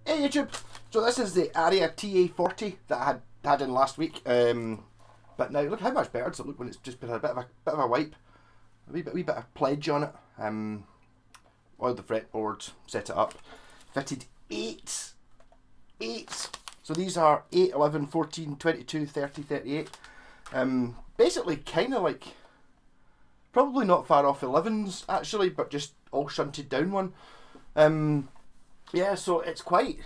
Hey YouTube! So this is the Aria TA40 that I had in last week. But now look how much better does it look when it's just been a bit of a wipe. A wee bit of pledge on it. Oiled the fretboard, set it up. Fitted 8. So these are 8, 11, 14, 22, 30, 38. Basically kind of like, probably not far off 11s actually, but just all shunted down one. Yeah, so it's quite...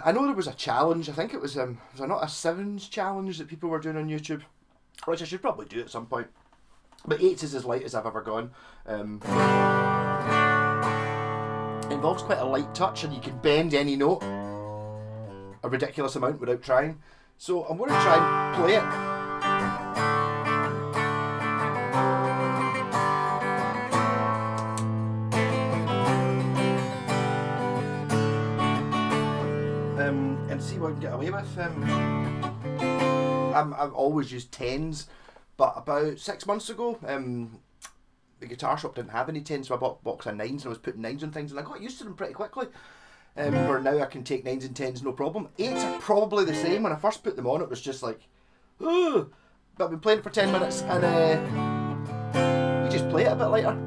I know there was a challenge, I think it was not a 7s challenge that people were doing on YouTube, which I should probably do at some point. But 8s is as light as I've ever gone. Involves quite a light touch and you can bend any note a ridiculous amount without trying. So I'm going to try and play it. And see what I can get away with. I've always used 10s, but about 6 months ago, the guitar shop didn't have any 10s, so I bought a box of 9s and I was putting 9s on things and I got used to them pretty quickly. Where now I can take 9s and 10s no problem. 8s are probably the same. When I first put them on, it was just like, ooh. But I've been playing it for 10 minutes and you just play it a bit lighter.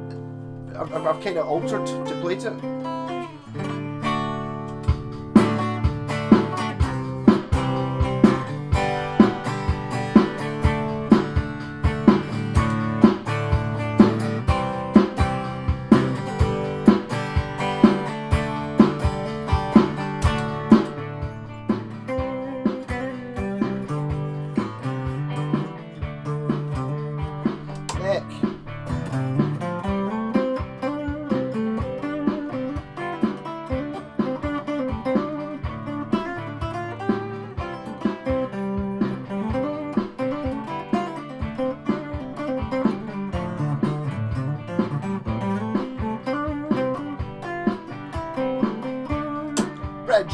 I've kind of altered to play to it. Bridge.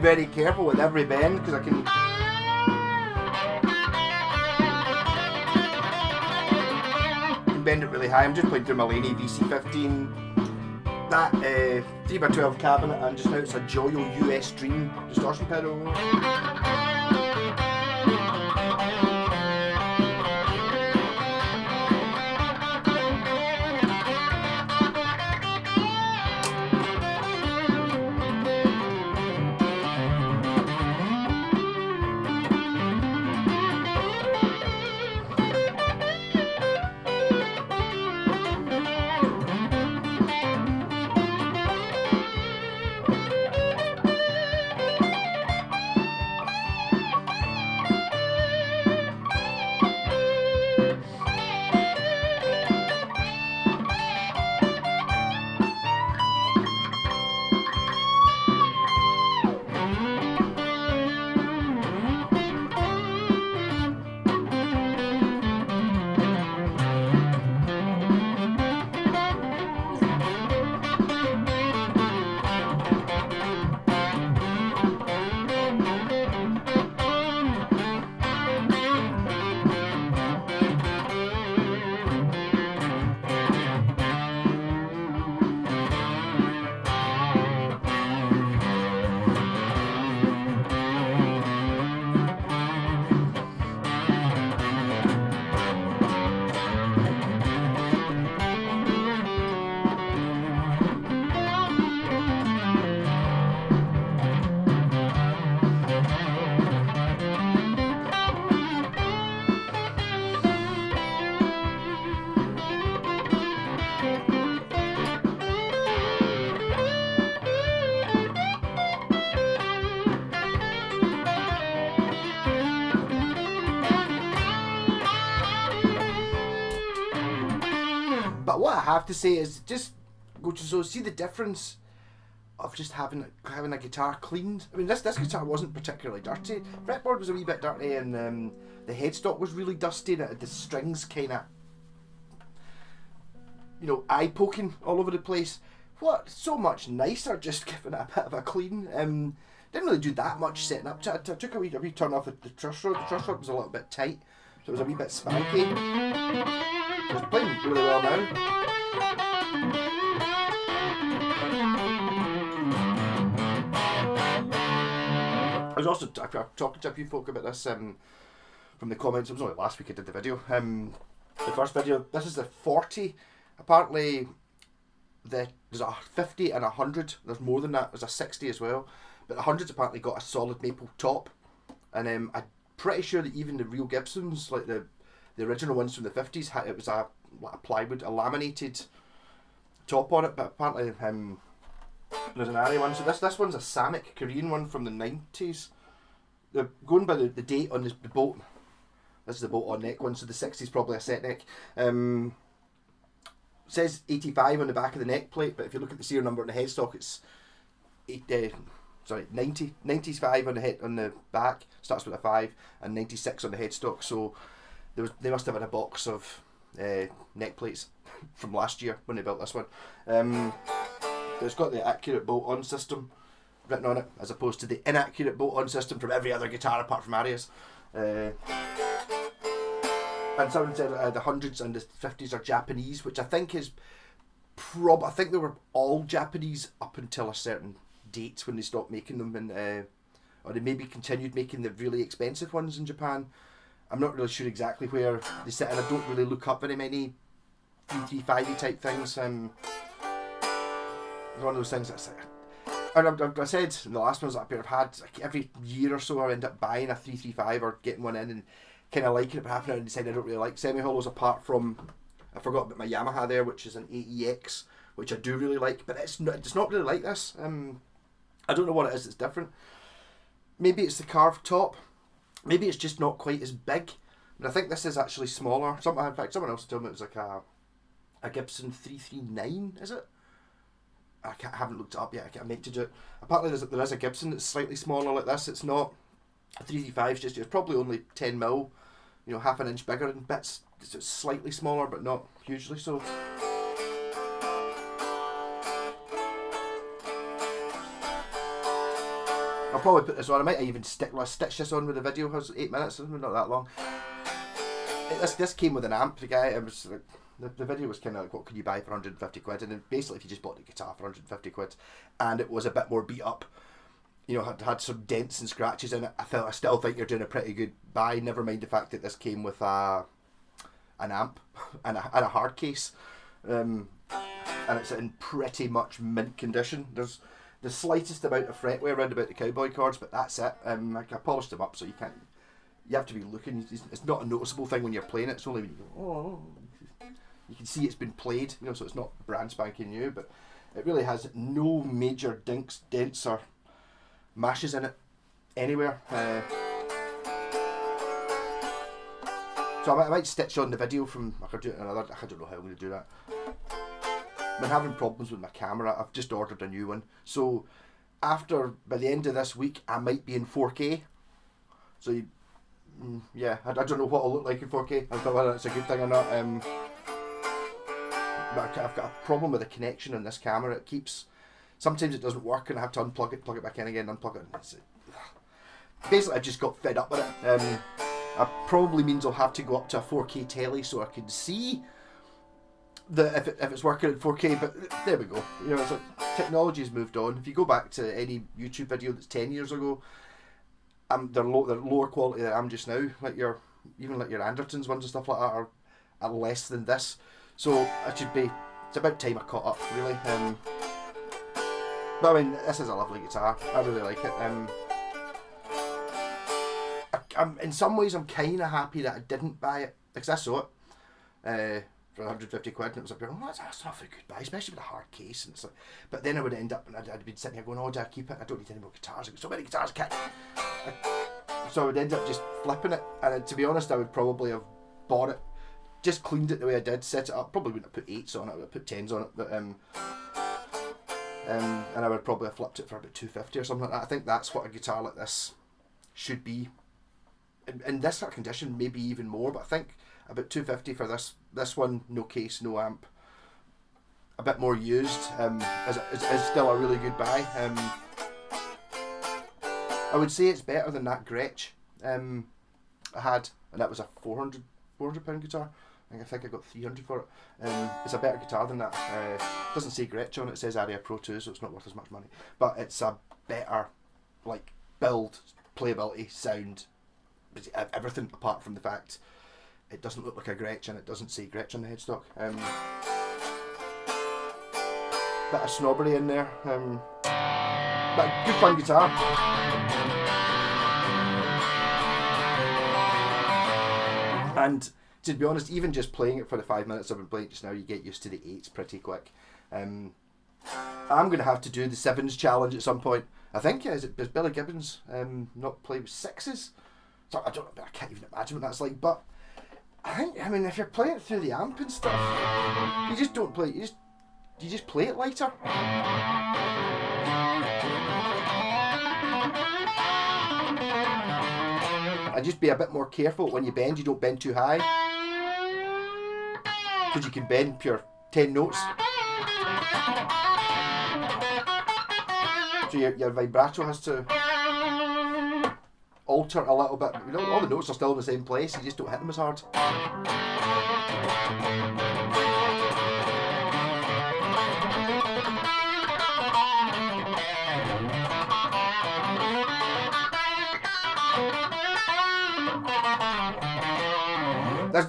Very careful with every bend because I can bend it really high. I'm just playing through my Laney VC15, that 3x12 cabinet, and just now it's a Joyo US Stream distortion pedal. what I have to say is just go to see the difference of just having a guitar cleaned. I mean, this guitar wasn't particularly dirty. Fretboard was a wee bit dirty, and the headstock was really dusty. And the strings kind of, eye poking all over the place. What? So much nicer just giving it a bit of a clean. Didn't really do that much setting up. I took a wee turn off the truss rod. The truss rod was a little bit tight, so it was a wee bit spanky. It's playing really well now. I was also talking to a few folk about this from the comments. It was only last week I did the video. The first video. This is the 40. Apparently, there's a 50 and a 100. There's more than that. There's a 60 as well. But the 100's apparently got a solid maple top. And I'm pretty sure that even the real Gibsons, like the original ones from the 50s, it was a plywood, a laminated top on it. But apparently there's an aria one. So this one's a Samick Korean one from the 90s. They're going by the date on the bolt. This is the bolt on neck one, so the 60s probably a set neck. It says 85 on the back of the neck plate, but if you look at the serial number on the headstock, it's 95 on the back, starts with a 5, and 96 on the headstock. So they must have had a box of neck plates from last year when they built this one. It's got the accurate bolt-on system written on it, as opposed to the inaccurate bolt-on system from every other guitar apart from Arias. And someone said the 100s and the 50s are Japanese, which I think is I think they were all Japanese up until a certain date when they stopped making them, and or they maybe continued making the really expensive ones in Japan. I'm not really sure exactly where they sit, and I don't really look up very many 335 type things. It's one of those things that's like, and I said in the last ones that I've had, like, every year or so I end up buying a 335 or getting one in and kind of liking it, but half an hour and decide I don't really like semi-hollows, apart from, I forgot about my Yamaha there, which is an AEX, which I do really like, but it's not really like this. I don't know what it is that's different. Maybe it's the carved top. Maybe it's just not quite as big. And I think this is actually smaller. In fact, someone else told me it was like a Gibson 339, is it? I haven't looked it up yet. I meant to do it. Apparently there is a Gibson that's slightly smaller like this. It's not a 335, it's probably only 10mm, half an inch bigger in bits. It's slightly smaller, but not hugely so. I'll probably put this on. I might even stitch this on with the video. It was 8 minutes, not that long. This came with an amp. The guy, it was like, the video was kind of like, what can you buy for 150 quid? And then basically, if you just bought the guitar for 150 quid, and it was a bit more beat up, had some dents and scratches in it, I still think you're doing a pretty good buy. Never mind the fact that this came with an amp and a hard case, and it's in pretty much mint condition. There's the slightest amount of fretwear around about the cowboy chords, but that's it. I polished them up, so you have to be looking. It's not a noticeable thing when you're playing it. It's only when you go, oh, you can see it's been played, so it's not brand spanking new, but it really has no major dinks, dents, or mashes in it anywhere. So I might stitch on the video from, I could do it another, I don't know how I'm going to do that. I've been having problems with my camera. I've just ordered a new one, so by the end of this week I might be in 4K, so yeah, I don't know what I'll look like in 4K. I don't know whether it's a good thing or not. But I've got a problem with the connection on this camera. It keeps, sometimes it doesn't work and I have to unplug it, plug it back in again, unplug it. Basically, I just got fed up with it. It probably means I'll have to go up to a 4K telly so I can see if it's working at 4K. But there we go. It's like technology's moved on. If you go back to any YouTube video that's 10 years ago, they're lower quality than I am just now. Like your Andertons ones and stuff like that are less than this. So it's about time I caught up, really. But I mean, this is a lovely guitar. I really like it. In some ways, I'm kind of happy that I didn't buy it, because I saw it for 150 quid, and it was like, oh, that's not a very good buy, especially with a hard case. And it's like, but then I would end up, and I'd been sitting here going, oh, do I keep it? I don't need any more guitars. I've got so many guitars, so I would end up just flipping it. And to be honest, I would probably have bought it just cleaned it the way I did, set it up. Probably wouldn't have put 8s on it, I would have put 10s on it, but and I would probably have flipped it for about 250 or something like that. I think that's what a guitar like this should be. In this sort of condition, maybe even more, but I think about 250 for this one, no case, no amp. A bit more used, is still a really good buy. I would say it's better than that guage I had, and that was a £400 guitar. I think I got 300 for it. It's a better guitar than that. It doesn't say guage on it. It says Aria Pro 2, so it's not worth as much money. But it's a better, like, build, playability, sound, everything apart from the fact it doesn't look like a guage and it doesn't say guage on the headstock. Bit of snobbery in there. But a good fun guitar. And to be honest, even just playing it for the 5 minutes I've been playing it just now, you get used to the 8s pretty quick. I'm going to have to do the 7s challenge at some point. I think, is Billy Gibbons not play with 6s? So I can't even imagine what that's like, but I mean, if you're playing it through the amp and stuff, you just don't play, you just play it lighter. And just be a bit more careful when you bend, you don't bend too high. Because you can bend pure 10 notes. So your vibrato has to alter a little bit. You know, all the notes are still in the same place, you just don't hit them as hard.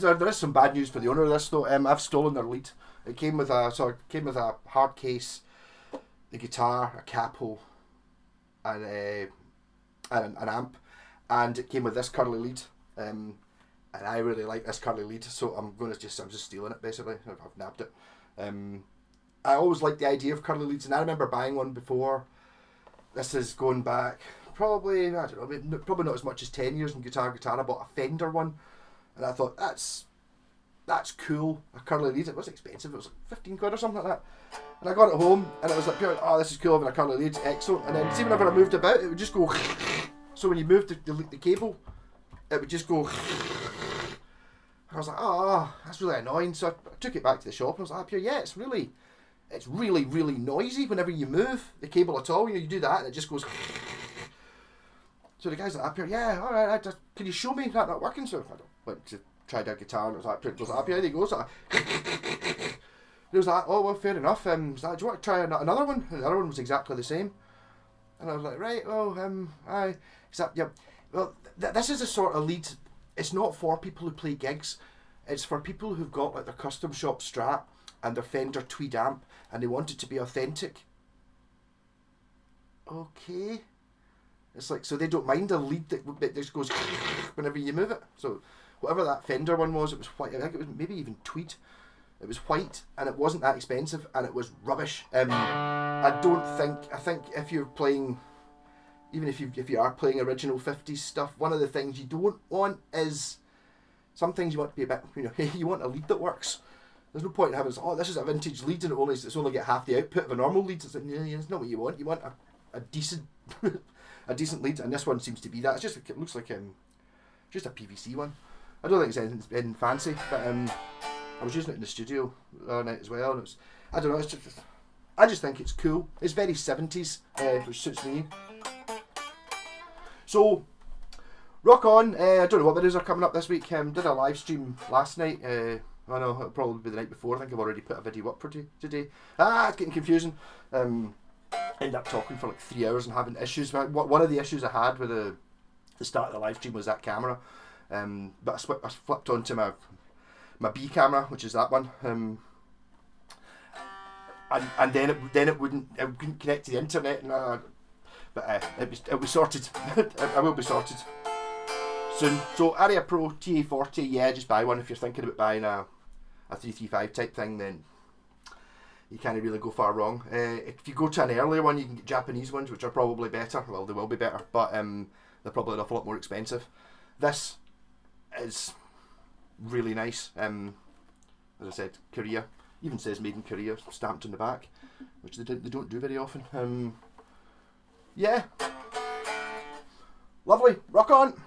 There is some bad news for the owner of this though. I've stolen their lead. It came with a hard case, the guitar, a capo, and an amp, and it came with this curly lead. And I really like this curly lead, so I'm just stealing it basically. I've nabbed it. I always liked the idea of curly leads, and I remember buying one before. This is going back probably, I don't know, probably not as much as 10 years in guitar. I bought a Fender one. And I thought, that's cool, a curly lead. It was expensive, it was like 15 quid or something like that. And I got it home, and it was like, oh, this is cool having a curly lead, excellent. And then see, whenever I moved about, it would just go. So when you moved the cable, it would just go. And I was like, oh, that's really annoying. So I took it back to the shop, and I was like, yeah, it's really, really noisy whenever you move the cable at all. You know, you do that, and it just goes. So the guy's like, up here, yeah, all right, can you show me that not working? So I went to try the guitar, and it was like, up here, there you go. So it was like, oh, well, fair enough. So do you want to try another one? And the other one was exactly the same. And I was like, right, well, except, yeah, well, this is a sort of lead. It's not for people who play gigs. It's for people who've got like their custom shop Strat and their Fender Tweed amp, and they want it to be authentic. Okay. It's like, so they don't mind a lead that just goes whenever you move it. So whatever that Fender one was, it was white. I think it was maybe even Tweed. It was white, and it wasn't that expensive, and it was rubbish. I think if you're playing, even if you are playing original 50s stuff, one of the things you don't want is, some things you want to be a bit, you know, you want a lead that works. There's no point in having, oh, this is a vintage lead and it's only get half the output of a normal lead. It's like, no, it's not what you want. You want a decent a decent lead, and this one seems to be that. It looks like just a PVC one. I don't think it's anything fancy, but I was using it in the studio all night as well, and it's, I don't know, I just think it's cool. It's very 70s, which suits me. So, rock on. I don't know what videos are coming up this week. Did a live stream last night. I know it'll probably be the night before. I think I've already put a video up for today. It's getting confusing. Ended up talking for like 3 hours and having issues. One of the issues I had with the start of the live stream was that camera. But I flipped onto my B camera, which is that one. And then it wouldn't connect to the internet. But it was sorted. I will be sorted soon. So Aria Pro TA40, yeah, just buy one. If you're thinking about buying a 335 type thing, then you can't really go far wrong. If you go to an earlier one, you can get Japanese ones, which are probably better. Well, they will be better, but they're probably an awful lot more expensive. This is really nice. As I said, Korea. Even says made in Korea stamped on the back, which they don't do very often. Yeah, lovely. Rock on.